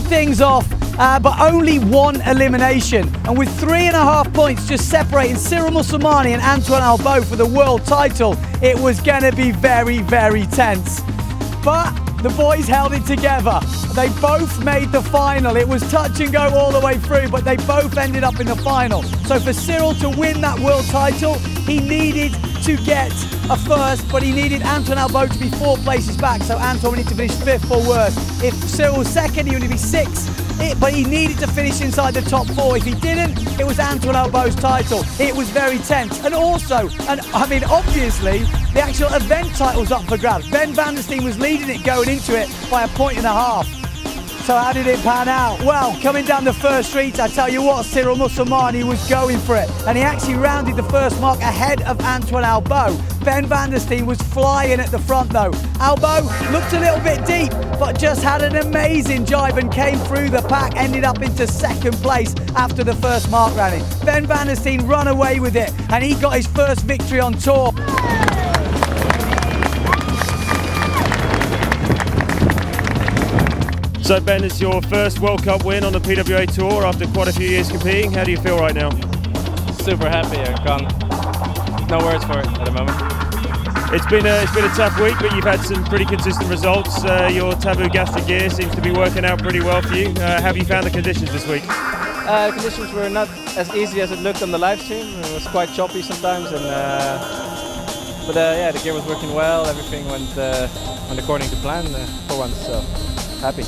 kicked things off, but only one elimination. And with 3.5 points just separating Cyril Mousselmani and Antoine Albo for the world title, it was going to be very, very tense. But the boys held it together. They both made the final. It was touch and go all the way through, but they both ended up in the final. So for Cyril to win that world title, he needed to get a first, but he needed Antoine Albo to be 4 places back. So Antoine needed to finish 5th or worse. If Cyril was second, he would be 6th. But he needed to finish inside the top 4. If he didn't, it was Antoine Albo's title. It was very tense. And also, obviously, the actual event title's up for grabs. Ben van der Steen was leading it going into it by 1.5 points. So how did it pan out? Well, coming down the first street, I tell you what, Cyril Mousselmani was going for it. And he actually rounded the first mark ahead of Antoine Albo. Ben van der Steen was flying at the front though. Albo looked a little bit deep, but just had an amazing jibe and came through the pack, ended up into 2nd place after the first mark rally. Ben van der Steen ran away with it, and he got his first victory on tour. So Ben, it's your first World Cup win on the PWA Tour after quite a few years competing. How do you feel right now? Super happy. I can't, no words for it at the moment. It's been a tough week, but you've had some pretty consistent results. Your taboo gastric gear seems to be working out pretty well for you. How have you found the conditions this week? The conditions were not as easy as it looked on the live stream. It was quite choppy sometimes, and but yeah, the gear was working well. Everything went according to plan for once. So happy.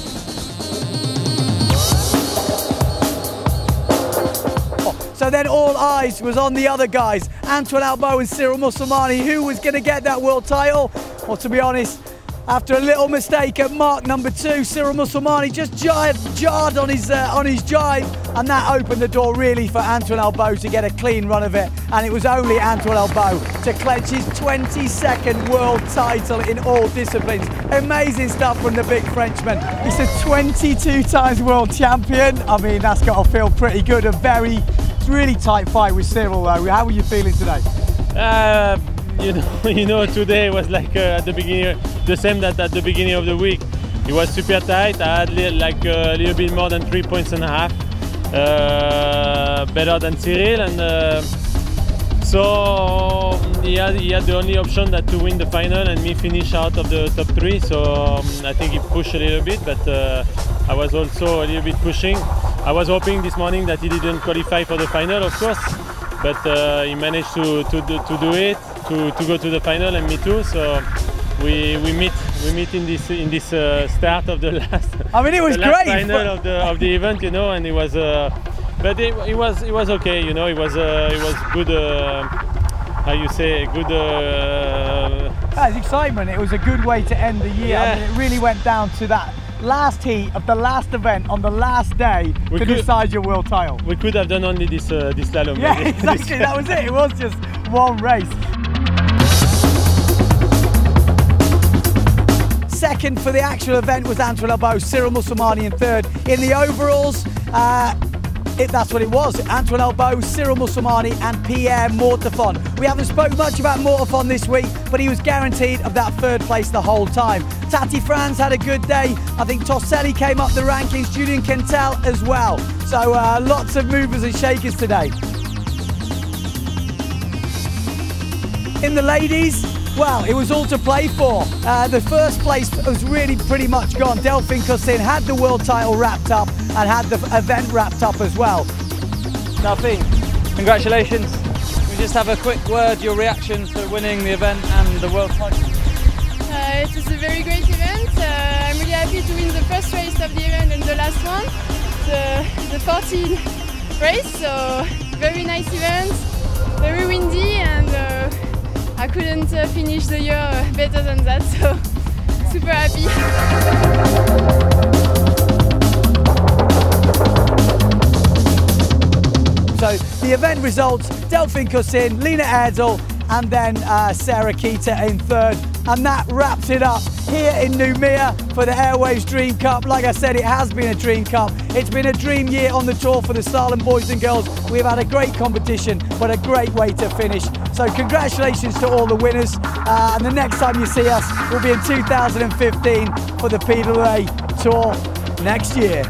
So then all eyes was on the other guys, Antoine Albo and Cyril Mousselmani. Who was going to get that world title? Well, to be honest, after a little mistake at mark number 2, Cyril Mousselmani just jarred on his jibe, and that opened the door really for Antoine Albo to get a clean run of it. And it was only Antoine Albo to clinch his 22nd world title in all disciplines. Amazing stuff from the big Frenchman. He's a 22 times world champion. I mean, that's got to feel pretty good. A really tight fight with Cyril though. How were you feeling today? You know, today was like at the beginning, the same that at the beginning of the week. It was super tight. I had like a little bit more than 3.5 points, better than Cyril, and so he had the only option that to win the final and me finish out of the top 3. So I think he pushed a little bit, but I was also a little bit pushing. I was hoping this morning that he didn't qualify for the final, of course, but he managed to do it, to go to the final, and me too. So we meet in this start of the last. I mean, it was great. Final of the event, you know, and it was. But it was okay, you know. It was good. How you say? Good. That's excitement. It was a good way to end the year. Yeah. I mean, it really went down to that last heat of the last event on the last day to decide your world title. We could have done only this slalom. Yeah, exactly. That was it. It was just one race. Second for the actual event was Antoine Albo, Cyril Mousselmani in 3rd. In the overalls, that's what it was. Antoine Albo, Cyril Mousselmani and Pierre Mortefon. We haven't spoken much about Mortefon this week, but he was guaranteed of that 3rd place the whole time. Tati Franz had a good day. I think Tosselli came up the rankings, Julian Kentel as well. So lots of movers and shakers today. In the ladies, well, it was all to play for. The first place was really pretty much gone. Delphine Cossin had the world title wrapped up and had the event wrapped up as well. Delphine, congratulations. We just have a quick word, your reaction to winning the event and the world title. It was a very great event. I'm really happy to win the first race of the event and the last one, the 14th race. So very nice event, very windy, and I couldn't finish the year better than that, so super happy. So the event results, Delphine Cossin, Lena Erdl, and then Sarah Keita in 3rd. And that wraps it up here in Noumea for the Airwaves Dream Cup. Like I said, it has been a dream cup. It's been a dream year on the tour for the slalom boys and girls. We've had a great competition, but a great way to finish. So congratulations to all the winners. And the next time you see us will be in 2015 for the PWA Tour next year.